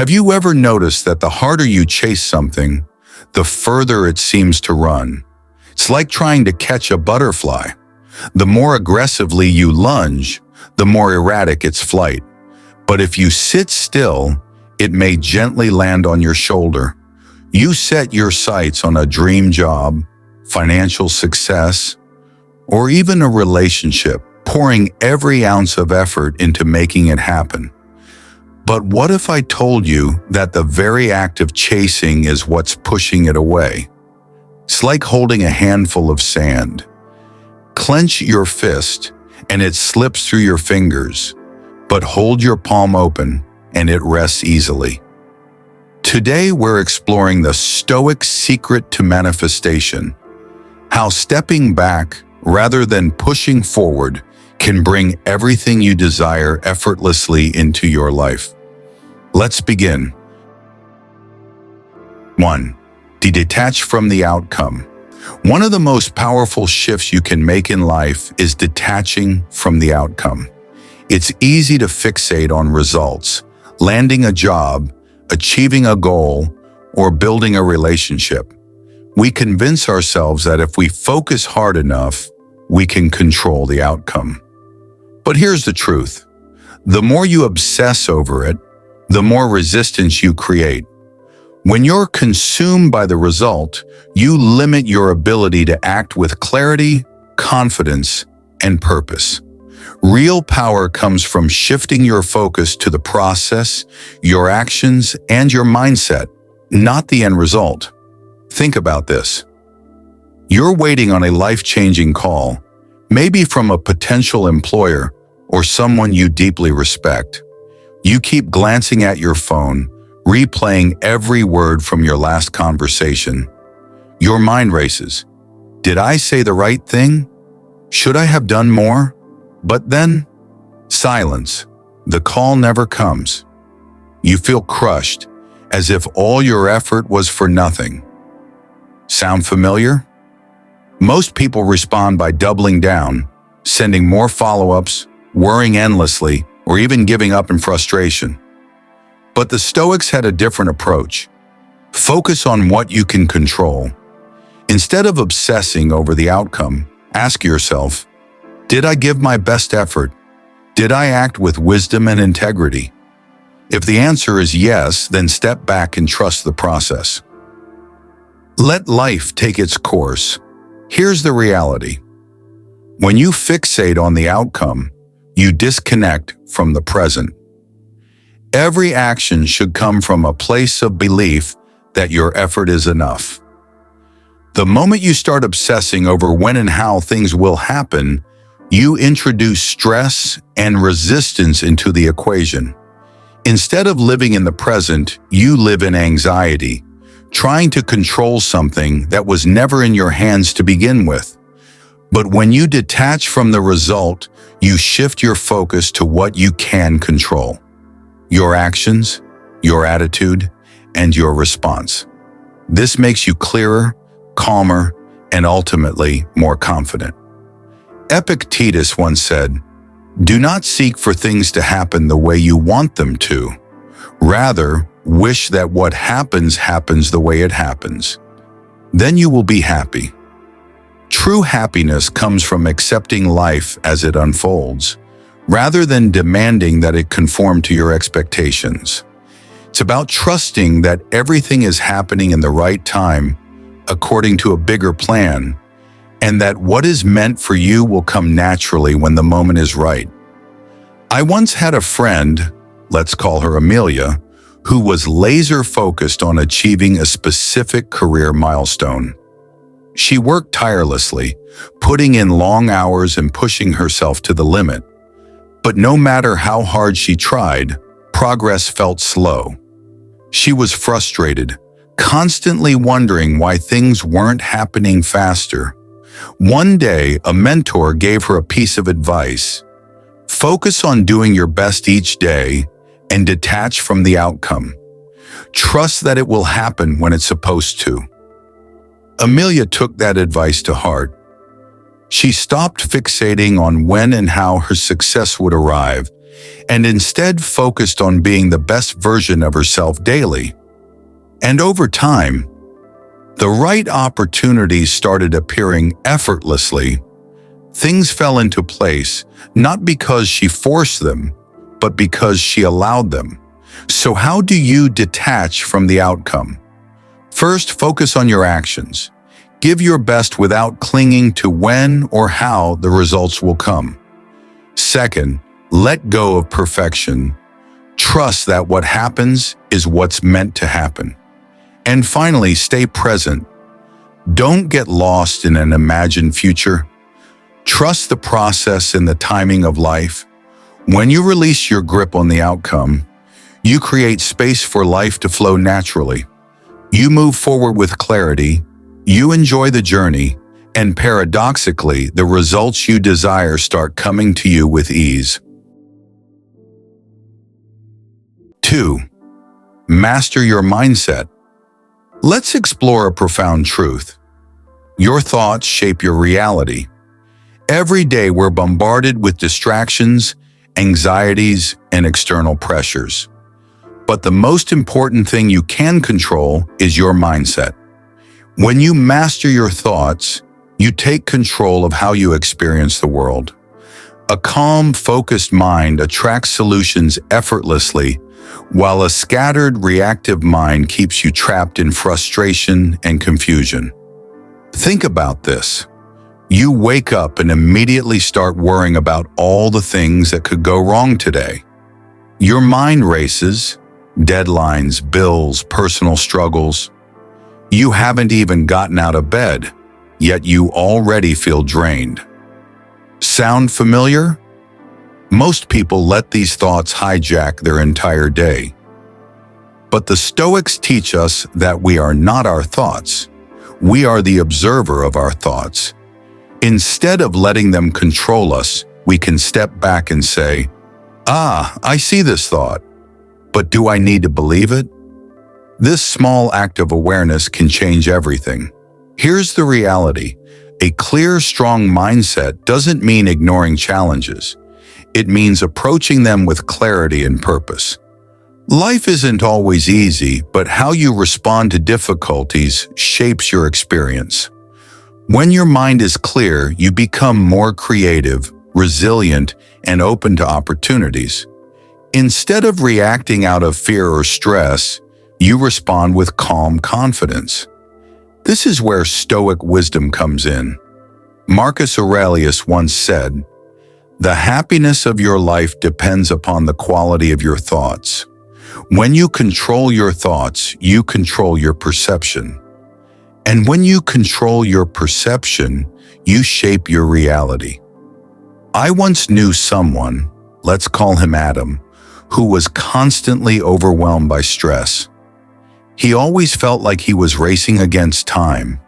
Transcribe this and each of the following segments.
Have you ever noticed that the harder you chase something, the further it seems to run? It's like trying to catch a butterfly. The more aggressively you lunge, the more erratic its flight. But if you sit still, it may gently land on your shoulder. You set your sights on a dream job, financial success, or even a relationship, pouring every ounce of effort into making it happen. But what if I told you that the very act of chasing is what's pushing it away? It's like holding a handful of sand. Clench your fist and it slips through your fingers, but hold your palm open and it rests easily. Today we're exploring the Stoic secret to manifestation, how stepping back rather than pushing forward can bring everything you desire effortlessly into your life. Let's begin. 1. Detach from the outcome. One of the most powerful shifts you can make in life is detaching from the outcome. It's easy to fixate on results, landing a job, achieving a goal, or building a relationship. We convince ourselves that if we focus hard enough, we can control the outcome. But here's the truth. The more you obsess over it, the more resistance you create. When you're consumed by the result, you limit your ability to act with clarity, confidence, and purpose. Real power comes from shifting your focus to the process, your actions, and your mindset, not the end result. Think about this. You're waiting on a life-changing call, maybe from a potential employer or someone you deeply respect. You keep glancing at your phone, replaying every word from your last conversation. Your mind races. Did I say the right thing? Should I have done more? But then, silence. The call never comes. You feel crushed, as if all your effort was for nothing. Sound familiar? Most people respond by doubling down, sending more follow-ups, worrying endlessly, or even giving up in frustration. But the Stoics had a different approach. Focus on what you can control. Instead of obsessing over the outcome, ask yourself, did I give my best effort? Did I act with wisdom and integrity? If the answer is yes, then step back and trust the process. Let life take its course. Here's the reality. When you fixate on the outcome, you disconnect from the present. Every action should come from a place of belief that your effort is enough. The moment you start obsessing over when and how things will happen, you introduce stress and resistance into the equation. Instead of living in the present, you live in anxiety, trying to control something that was never in your hands to begin with. But when you detach from the result, you shift your focus to what you can control. Your actions, your attitude, and your response. This makes you clearer, calmer, and ultimately more confident. Epictetus once said, "Do not seek for things to happen the way you want them to. Rather, wish that what happens happens the way it happens. Then you will be happy." True happiness comes from accepting life as it unfolds, rather than demanding that it conform to your expectations. It's about trusting that everything is happening in the right time, according to a bigger plan, and that what is meant for you will come naturally when the moment is right. I once had a friend, let's call her Amelia, who was laser-focused on achieving a specific career milestone. She worked tirelessly, putting in long hours and pushing herself to the limit. But no matter how hard she tried, progress felt slow. She was frustrated, constantly wondering why things weren't happening faster. One day, a mentor gave her a piece of advice. Focus on doing your best each day and detach from the outcome. Trust that it will happen when it's supposed to. Amelia took that advice to heart. She stopped fixating on when and how her success would arrive and instead focused on being the best version of herself daily. And over time, the right opportunities started appearing effortlessly. Things fell into place, not because she forced them, but because she allowed them. So how do you detach from the outcome? First, focus on your actions. Give your best without clinging to when or how the results will come. Second, let go of perfection. Trust that what happens is what's meant to happen. And finally, stay present. Don't get lost in an imagined future. Trust the process and the timing of life. When you release your grip on the outcome, you create space for life to flow naturally. You move forward with clarity, you enjoy the journey, and paradoxically, the results you desire start coming to you with ease. 2. Master your mindset. Let's explore a profound truth. Your thoughts shape your reality. Every day we're bombarded with distractions, anxieties, and external pressures. But the most important thing you can control is your mindset. When you master your thoughts, you take control of how you experience the world. A calm, focused mind attracts solutions effortlessly, while a scattered, reactive mind keeps you trapped in frustration and confusion. Think about this. You wake up and immediately start worrying about all the things that could go wrong today. Your mind races, deadlines, bills, personal struggles. You haven't even gotten out of bed, yet you already feel drained. Sound familiar? Most people let these thoughts hijack their entire day. But the Stoics teach us that we are not our thoughts. We are the observer of our thoughts. Instead of letting them control us, we can step back and say, I see this thought, but do I need to believe it? This small act of awareness can change everything. Here's the reality. A clear, strong mindset doesn't mean ignoring challenges. It means approaching them with clarity and purpose. Life isn't always easy, but how you respond to difficulties shapes your experience. When your mind is clear, you become more creative, resilient, and open to opportunities. Instead of reacting out of fear or stress, you respond with calm confidence. This is where Stoic wisdom comes in. Marcus Aurelius once said, "The happiness of your life depends upon the quality of your thoughts. When you control your thoughts, you control your perception. And when you control your perception, you shape your reality." I once knew someone, let's call him Adam, who was constantly overwhelmed by stress. He always felt like he was racing against time,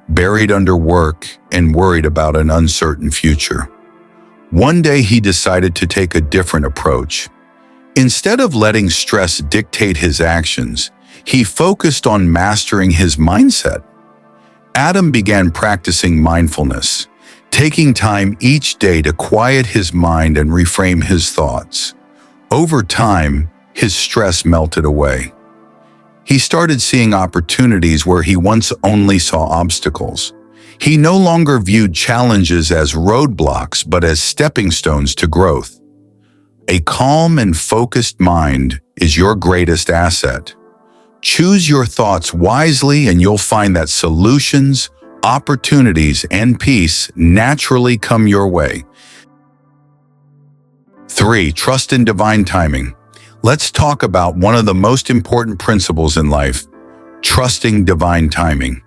buried under work and worried about an uncertain future. One day he decided to take a different approach. Instead of letting stress dictate his actions, he focused on mastering his mindset. Adam began practicing mindfulness, taking time each day to quiet his mind and reframe his thoughts. Over time, his stress melted away. He started seeing opportunities where he once only saw obstacles. He no longer viewed challenges as roadblocks, but as stepping stones to growth. A calm and focused mind is your greatest asset. Choose your thoughts wisely and you'll find that solutions, opportunities, and peace naturally come your way. 3. Trust in divine timing. Let's talk about one of the most important principles in life, trusting divine timing.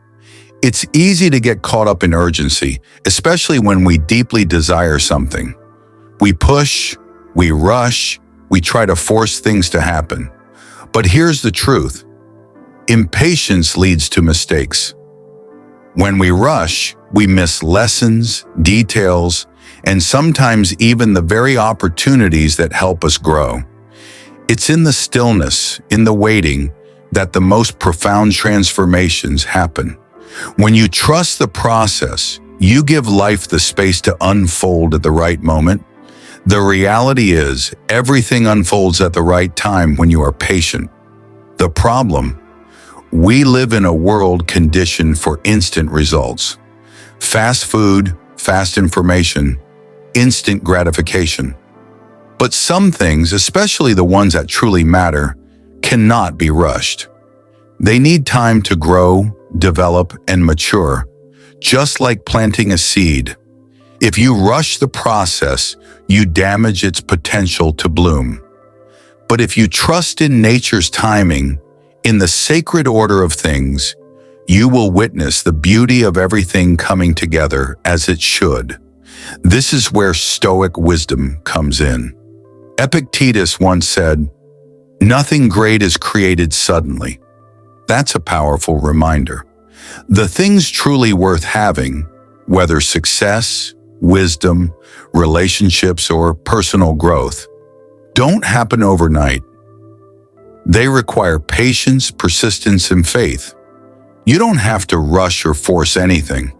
It's easy to get caught up in urgency, especially when we deeply desire something. We push, we rush, we try to force things to happen. But here's the truth. Impatience leads to mistakes. When we rush, we miss lessons, details, and sometimes even the very opportunities that help us grow. It's in the stillness, in the waiting, that the most profound transformations happen. When you trust the process, you give life the space to unfold at the right moment. The reality is, everything unfolds at the right time when you are patient. The problem: we live in a world conditioned for instant results. Fast food, fast information, instant gratification. But some things, especially the ones that truly matter, cannot be rushed. They need time to grow, develop, and mature, just like planting a seed. If you rush the process, you damage its potential to bloom. But if you trust in nature's timing, in the sacred order of things, you will witness the beauty of everything coming together as it should. This is where Stoic wisdom comes in. Epictetus once said, "Nothing great is created suddenly." That's a powerful reminder. The things truly worth having, whether success, wisdom, relationships, or personal growth, don't happen overnight. They require patience, persistence, and faith. You don't have to rush or force anything.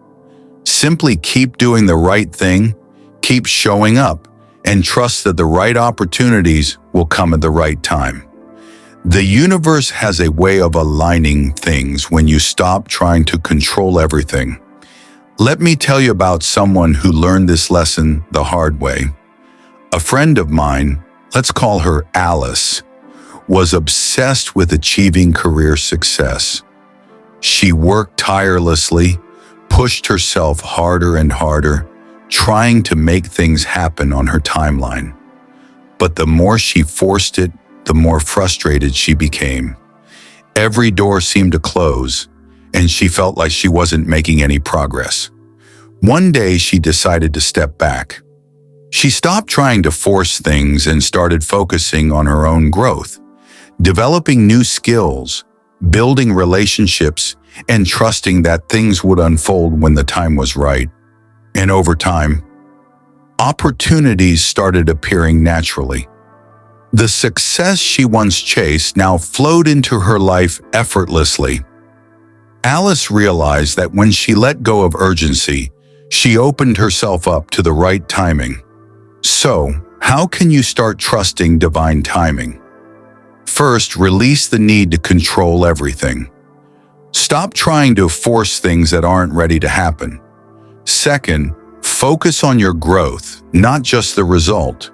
Simply keep doing the right thing, keep showing up, and trust that the right opportunities will come at the right time. The universe has a way of aligning things when you stop trying to control everything. Let me tell you about someone who learned this lesson the hard way. A friend of mine, let's call her Alice, was obsessed with achieving career success. She worked tirelessly, pushed herself harder and harder, trying to make things happen on her timeline. But the more she forced it, the more frustrated she became. Every door seemed to close, and she felt like she wasn't making any progress. One day, she decided to step back. She stopped trying to force things and started focusing on her own growth, developing new skills, building relationships, and trusting that things would unfold when the time was right. And over time, opportunities started appearing naturally. The success she once chased now flowed into her life effortlessly. Alice realized that when she let go of urgency, she opened herself up to the right timing. So, how can you start trusting divine timing? First, release the need to control everything. Stop trying to force things that aren't ready to happen. Second, focus on your growth, not just the result.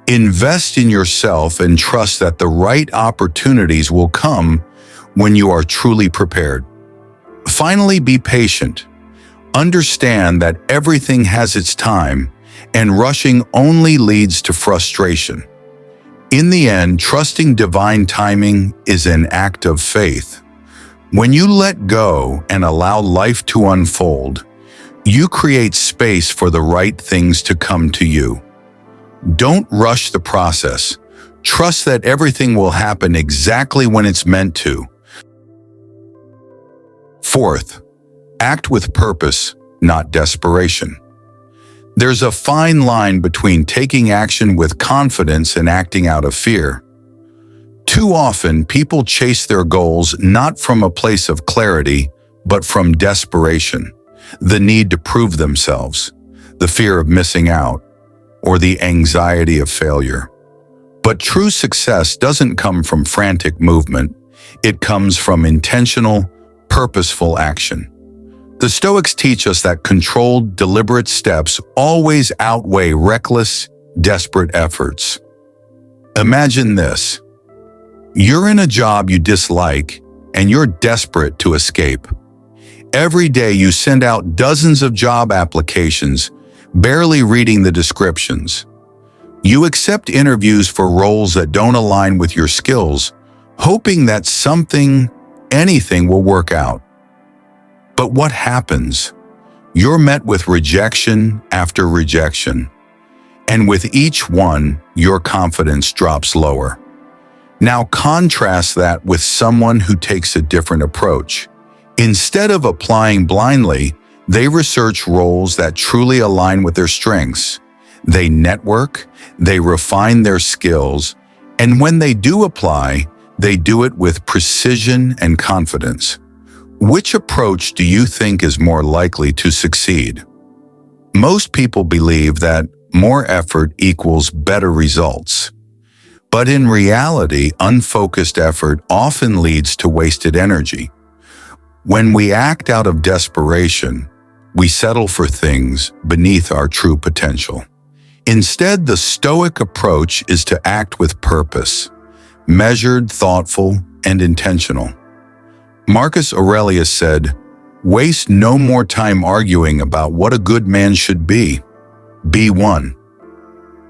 Invest in yourself and trust that the right opportunities will come when you are truly prepared. Finally, be patient. Understand that everything has its time, and rushing only leads to frustration. In the end, trusting divine timing is an act of faith. When you let go and allow life to unfold, you create space for the right things to come to you. Don't rush the process. Trust that everything will happen exactly when it's meant to. Fourth, act with purpose, not desperation. There's a fine line between taking action with confidence and acting out of fear. Too often, people chase their goals not from a place of clarity, but from desperation, the need to prove themselves, the fear of missing out, or the anxiety of failure. But true success doesn't come from frantic movement. It comes from intentional, purposeful action. The Stoics teach us that controlled, deliberate steps always outweigh reckless, desperate efforts. Imagine this. You're in a job you dislike, and you're desperate to escape. Every day you send out dozens of job applications, barely reading the descriptions. You accept interviews for roles that don't align with your skills, hoping that anything will work out. But what happens? You're met with rejection after rejection. And with each one, your confidence drops lower. Now contrast that with someone who takes a different approach. Instead of applying blindly, they research roles that truly align with their strengths. They network, they refine their skills, and when they do apply, they do it with precision and confidence. Which approach do you think is more likely to succeed? Most people believe that More effort equals better results. But in reality, unfocused effort often leads to wasted energy. When we act out of desperation, we settle for things beneath our true potential. Instead, the Stoic approach is to act with purpose, measured, thoughtful, and intentional. Marcus Aurelius said, "Waste no more time arguing about what a good man should be. Be one."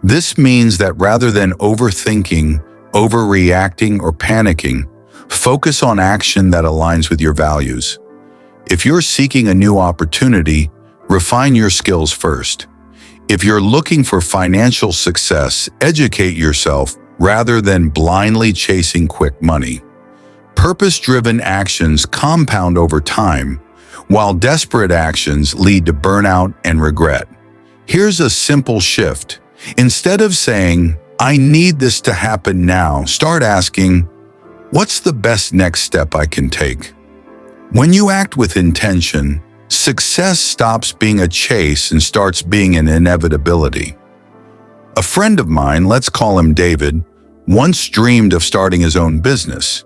This means that rather than overthinking, overreacting, or panicking, focus on action that aligns with your values. If you're seeking a new opportunity, refine your skills first. If you're looking for financial success, educate yourself rather than blindly chasing quick money. Purpose-driven actions compound over time, while desperate actions lead to burnout and regret. Here's a simple shift. Instead of saying, "I need this to happen now," start asking, "What's the best next step I can take?" When you act with intention, success stops being a chase and starts being an inevitability. A friend of mine, let's call him David, once dreamed of starting his own business,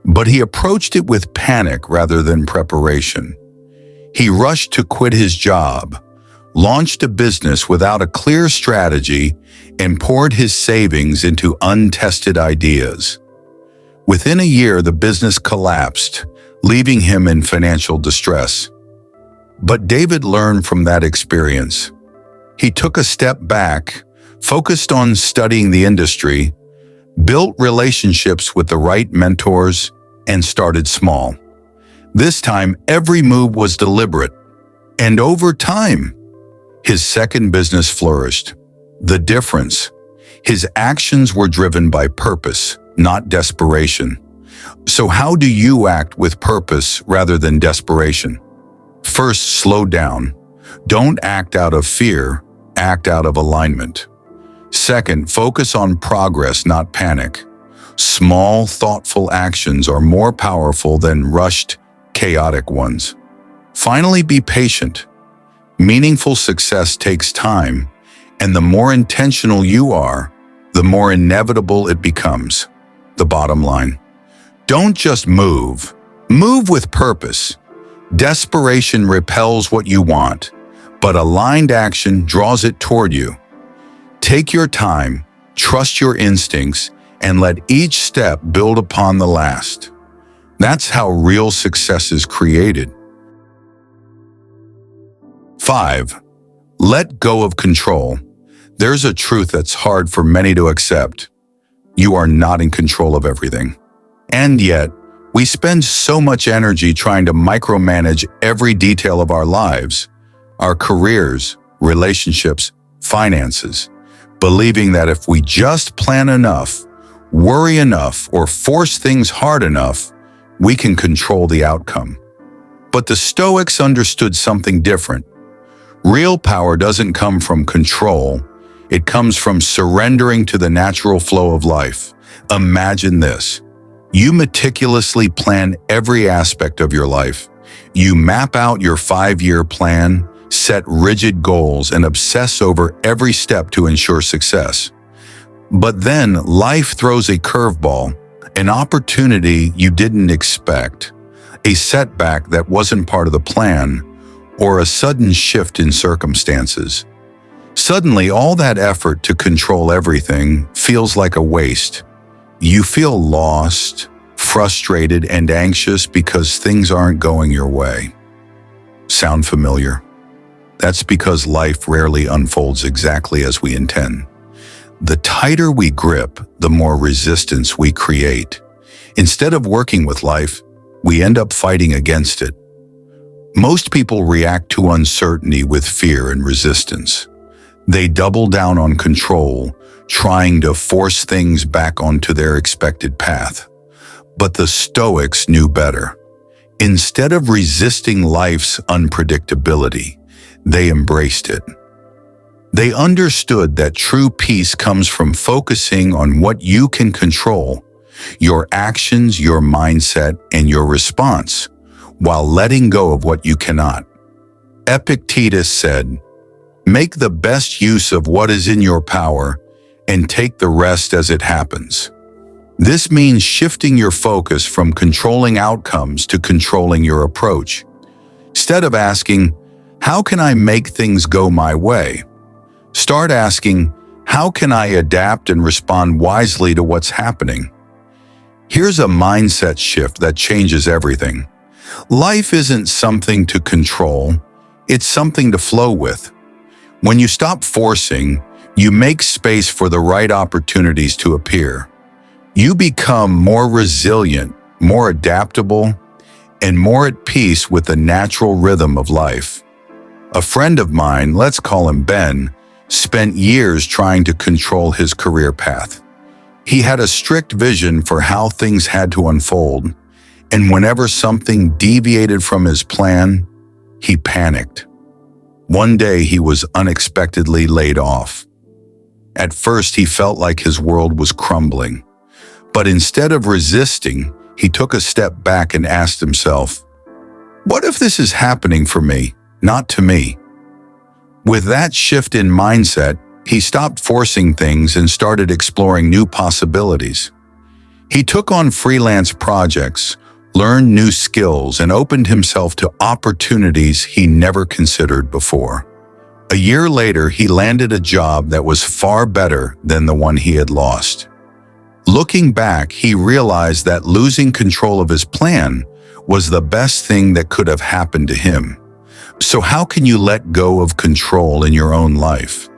but he approached it with panic rather than preparation. He rushed to quit his job, launched a business without a clear strategy, and poured his savings into untested ideas. Within a year, the business collapsed, leaving him in financial distress. But David learned from that experience. He took a step back, focused on studying the industry, built relationships with the right mentors, and started small. This time, every move was deliberate. And over time, his second business flourished. The difference: his actions were driven by purpose, not desperation. So how do you act with purpose rather than desperation? First, slow down. Don't act out of fear, act out of alignment. Second, focus on progress, not panic. Small, thoughtful actions are more powerful than rushed, chaotic ones. Finally, be patient. Meaningful success takes time, and the more intentional you are, the more inevitable it becomes. The bottom line: don't just move. Move with purpose. Desperation repels what you want, but aligned action draws it toward you. Take your time, trust your instincts, and let each step build upon the last. That's how real success is created. 5. Let go of control. There's a truth that's hard for many to accept. You are not in control of everything. And yet, we spend so much energy trying to micromanage every detail of our lives, our careers, relationships, finances, believing that if we just plan enough, worry enough, or force things hard enough, we can control the outcome. But the Stoics understood something different. Real power doesn't come from control. It comes from surrendering to the natural flow of life. Imagine this. You meticulously plan every aspect of your life. You map out your 5-year plan, set rigid goals, and obsess over every step to ensure success. But then life throws a curveball, an opportunity you didn't expect, a setback that wasn't part of the plan, or a sudden shift in circumstances. Suddenly, all that effort to control everything feels like a waste. You feel lost, frustrated, and anxious because things aren't going your way. Sound familiar? That's because life rarely unfolds exactly as we intend. The tighter we grip, the more resistance we create. Instead of working with life, we end up fighting against it. Most people react to uncertainty with fear and resistance. They double down on control, trying to force things back onto their expected path. But the Stoics knew better. Instead of resisting life's unpredictability, they embraced it. They understood that true peace comes from focusing on what you can control, your actions, your mindset, and your response, while letting go of what you cannot. Epictetus said, Make the best use of what is in your power and take the rest as it happens. This means shifting your focus from controlling outcomes to controlling your approach. Instead of asking, "How can I make things go my way?" start asking, "How can I adapt and respond wisely to what's happening?" Here's a mindset shift that changes everything. Life isn't something to control, it's something to flow with. When you stop forcing, you make space for the right opportunities to appear. You become more resilient, more adaptable, and more at peace with the natural rhythm of life. A friend of mine, let's call him Ben, spent years trying to control his career path. He had a strict vision for how things had to unfold, and whenever something deviated from his plan, he panicked. One day he was unexpectedly laid off. At first he felt like his world was crumbling, but instead of resisting, he took a step back and asked himself, "What if this is happening for me, not to me?" With that shift in mindset, he stopped forcing things and started exploring new possibilities. He took on freelance projects, learned new skills, and opened himself to opportunities he never considered before. A year later, he landed a job that was far better than the one he had lost. Looking back, he realized that losing control of his plan was the best thing that could have happened to him. So how can you let go of control in your own life?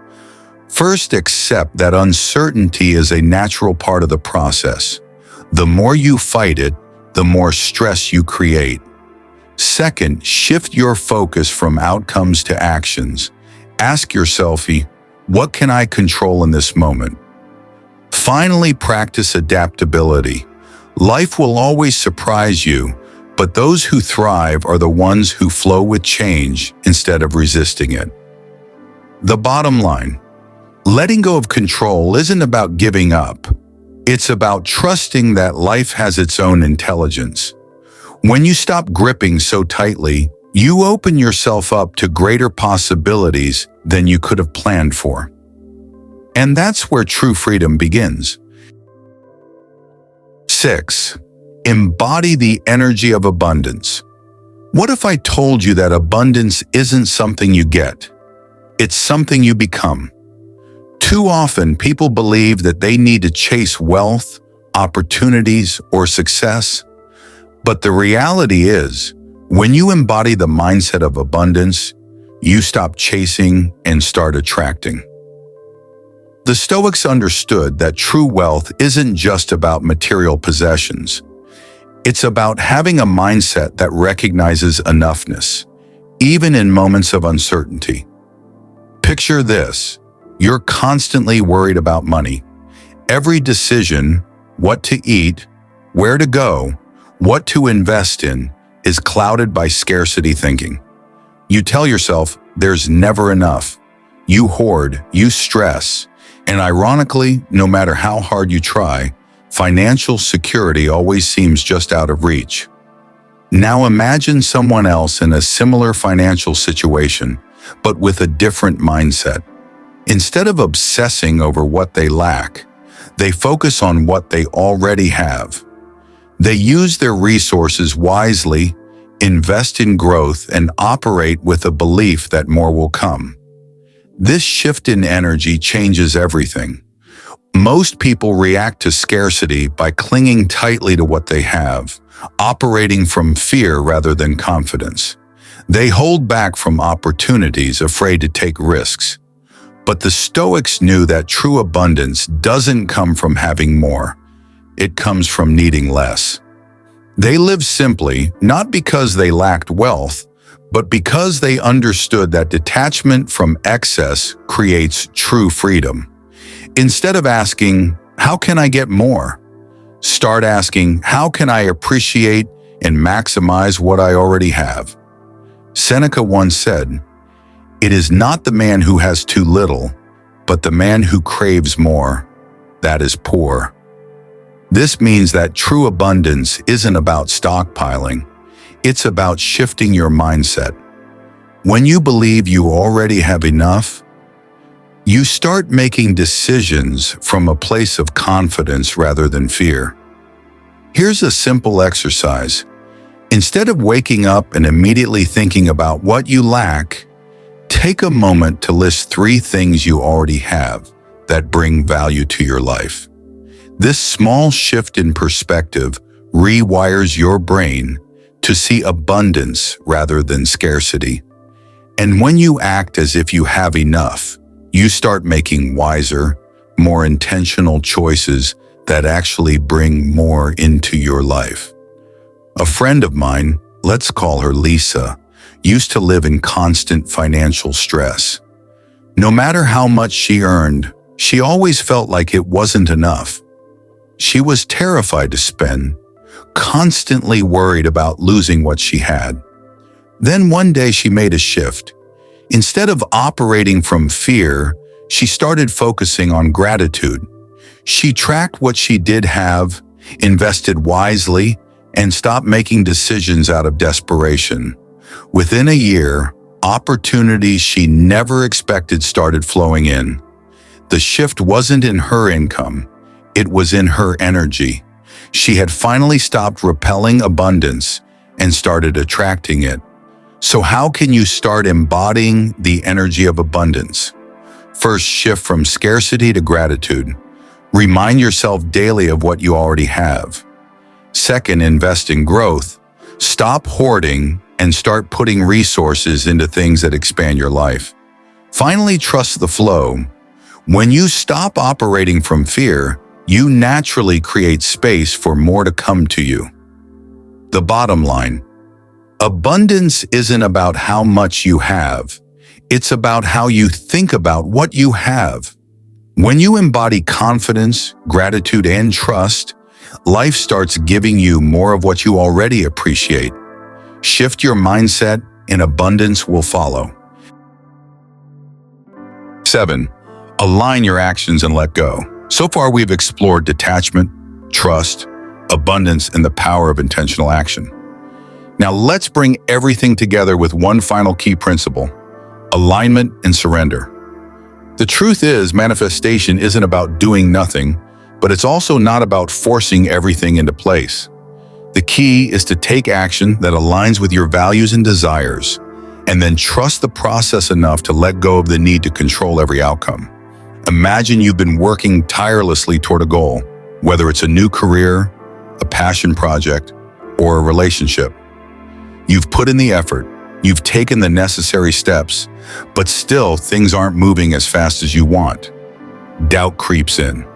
First, accept that uncertainty is a natural part of the process. The more you fight it, the more stress you create. Second, shift your focus from outcomes to actions. Ask yourself, what can I control in this moment? Finally, practice adaptability. Life will always surprise you, but those who thrive are the ones who flow with change instead of resisting it. The bottom line: letting go of control isn't about giving up. It's about trusting that life has its own intelligence. When you stop gripping so tightly, you open yourself up to greater possibilities than you could have planned for. And that's where true freedom begins. 6. Embody the energy of abundance. What if I told you that abundance isn't something you get? It's something you become. Too often, people believe that they need to chase wealth, opportunities, or success. But the reality is, when you embody the mindset of abundance, you stop chasing and start attracting. The Stoics understood that true wealth isn't just about material possessions. It's about having a mindset that recognizes enoughness, even in moments of uncertainty. Picture this: you're constantly worried about money. Every decision, what to eat, where to go, what to invest in, is clouded by scarcity thinking. You tell yourself there's never enough. You hoard, you stress, and ironically, no matter how hard you try, financial security always seems just out of reach. Now imagine someone else in a similar financial situation, but with a different mindset. Instead of obsessing over what they lack, they focus on what they already have. They use their resources wisely, invest in growth, and operate with a belief that more will come. This shift in energy changes everything. Most people react to scarcity by clinging tightly to what they have, operating from fear rather than confidence. They hold back from opportunities, afraid to take risks. But the Stoics knew that true abundance doesn't come from having more. It comes from needing less. They lived simply, not because they lacked wealth, but because they understood that detachment from excess creates true freedom. Instead of asking, "How can I get more?" start asking, "How can I appreciate and maximize what I already have?" Seneca once said, "It is not the man who has too little, but the man who craves more, that is poor." This means that true abundance isn't about stockpiling. It's about shifting your mindset. When you believe you already have enough, you start making decisions from a place of confidence rather than fear. Here's a simple exercise. Instead of waking up and immediately thinking about what you lack, take a moment to list 3 things you already have that bring value to your life. This small shift in perspective rewires your brain to see abundance rather than scarcity. And when you act as if you have enough, you start making wiser, more intentional choices that actually bring more into your life. A friend of mine, let's call her Lisa, used to live in constant financial stress. No matter how much she earned, she always felt like it wasn't enough. She was terrified to spend, constantly worried about losing what she had. Then one day she made a shift. Instead of operating from fear, she started focusing on gratitude. She tracked what she did have, invested wisely, and stopped making decisions out of desperation. Within a year, opportunities she never expected started flowing in. The shift wasn't in her income, it was in her energy. She had finally stopped repelling abundance and started attracting it. So how can you start embodying the energy of abundance? First, shift from scarcity to gratitude. Remind yourself daily of what you already have. Second, invest in growth. Stop hoarding and start putting resources into things that expand your life. Finally, trust the flow. When you stop operating from fear, you naturally create space for more to come to you. The bottom line: abundance isn't about how much you have. It's about how you think about what you have. When you embody confidence, gratitude, and trust, life starts giving you more of what you already appreciate. Shift your mindset and abundance will follow. 7. Align your actions and let go. So far, we've explored detachment, trust, abundance, and the power of intentional action. Now let's bring everything together with one final key principle: alignment and surrender. The truth is, manifestation isn't about doing nothing, but it's also not about forcing everything into place. The key is to take action that aligns with your values and desires, and then trust the process enough to let go of the need to control every outcome. Imagine you've been working tirelessly toward a goal, whether it's a new career, a passion project, or a relationship. You've put in the effort, you've taken the necessary steps, but still things aren't moving as fast as you want. Doubt creeps in.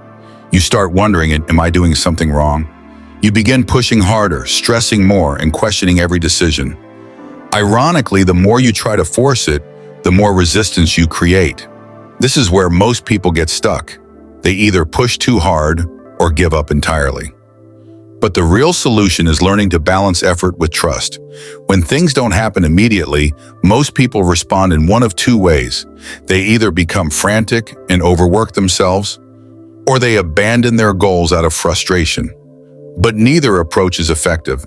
You start wondering, am I doing something wrong? You begin pushing harder, stressing more, and questioning every decision. Ironically, the more you try to force it, the more resistance you create. This is where most people get stuck. They either push too hard or give up entirely. But the real solution is learning to balance effort with trust. When things don't happen immediately, most people respond in one of 2 ways. They either become frantic and overwork themselves, or they abandon their goals out of frustration. But neither approach is effective.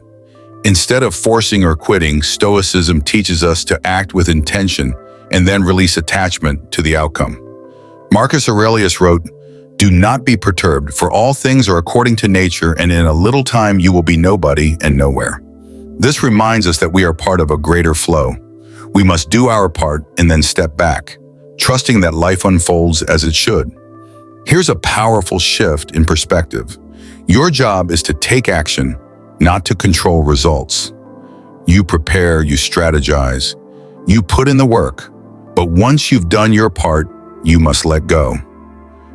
Instead of forcing or quitting, Stoicism teaches us to act with intention and then release attachment to the outcome. Marcus Aurelius wrote, "Do not be perturbed, for all things are according to nature, and in a little time you will be nobody and nowhere." This reminds us that we are part of a greater flow. We must do our part and then step back, trusting that life unfolds as it should. Here's a powerful shift in perspective. Your job is to take action, not to control results. You prepare, you strategize, you put in the work, but once you've done your part, you must let go.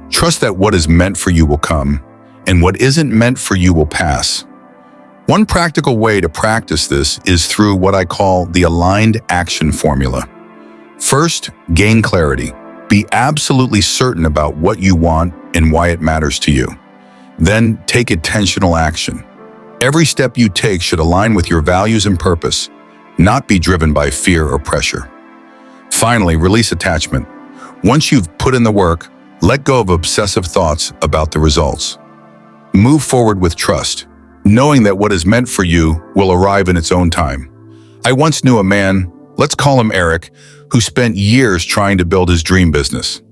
Trust that what is meant for you will come, and what isn't meant for you will pass. One practical way to practice this is through what I call the aligned action formula. First, gain clarity. Be absolutely certain about what you want and why it matters to you. Then, take intentional action. Every step you take should align with your values and purpose, not be driven by fear or pressure. Finally, release attachment. Once you've put in the work, let go of obsessive thoughts about the results. Move forward with trust, knowing that what is meant for you will arrive in its own time. I once knew a man, Let's call him Eric, who spent years trying to build his dream business.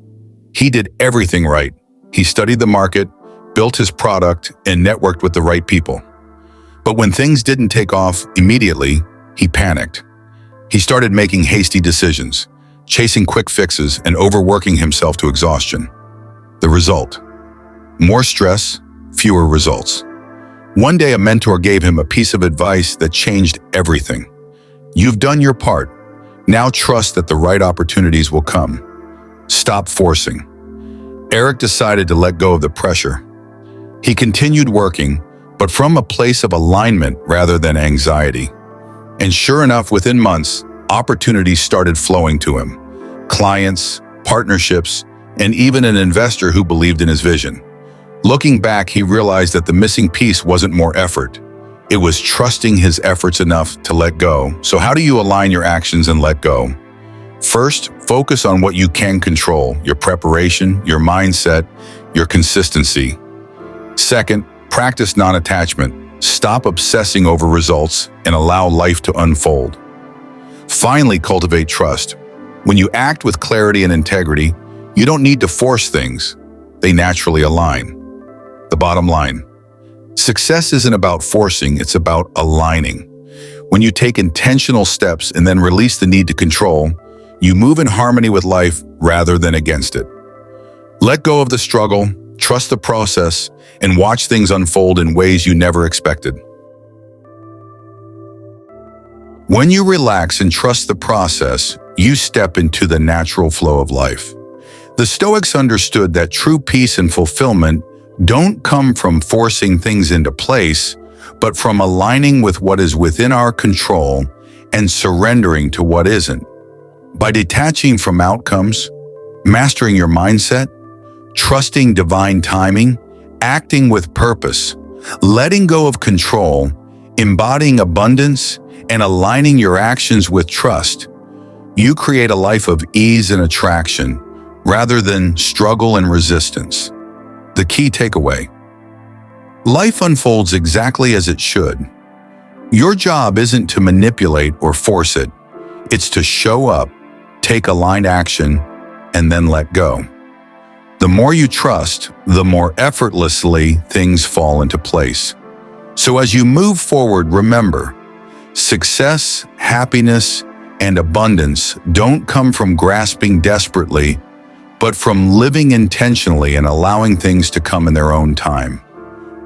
He did everything right. He studied the market, built his product, and networked with the right people. But when things didn't take off immediately, he panicked. He started making hasty decisions, chasing quick fixes and overworking himself to exhaustion. The result: more stress, fewer results. One day, a mentor gave him a piece of advice that changed everything. You've done your part. Now trust that the right opportunities will come. Stop forcing. Eric decided to let go of the pressure. He continued working, but from a place of alignment rather than anxiety. And sure enough, within months, opportunities started flowing to him. Clients, partnerships, and even an investor who believed in his vision. Looking back, he realized that the missing piece wasn't more effort. It was trusting his efforts enough to let go. So how do you align your actions and let go? First, focus on what you can control: your preparation, your mindset, your consistency. Second, practice non-attachment. Stop obsessing over results and allow life to unfold. Finally, cultivate trust. When you act with clarity and integrity, you don't need to force things. They naturally align. The bottom line: success isn't about forcing, it's about aligning. When you take intentional steps and then release the need to control, you move in harmony with life rather than against it. Let go of the struggle, trust the process, and watch things unfold in ways you never expected. When you relax and trust the process, you step into the natural flow of life. The Stoics understood that true peace and fulfillment don't come from forcing things into place, but from aligning with what is within our control and surrendering to what isn't. By detaching from outcomes, mastering your mindset, trusting divine timing, acting with purpose, letting go of control, embodying abundance, and aligning your actions with trust, you create a life of ease and attraction rather than struggle and resistance. The key takeaway: life unfolds exactly as it should. Your job isn't to manipulate or force it. It's to show up, take aligned action, and then let go. The more you trust, the more effortlessly things fall into place. So as you move forward, remember, success, happiness, and abundance don't come from grasping desperately, but from living intentionally and allowing things to come in their own time.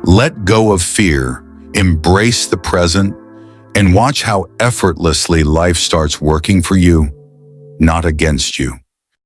Let go of fear, embrace the present, and watch how effortlessly life starts working for you, not against you.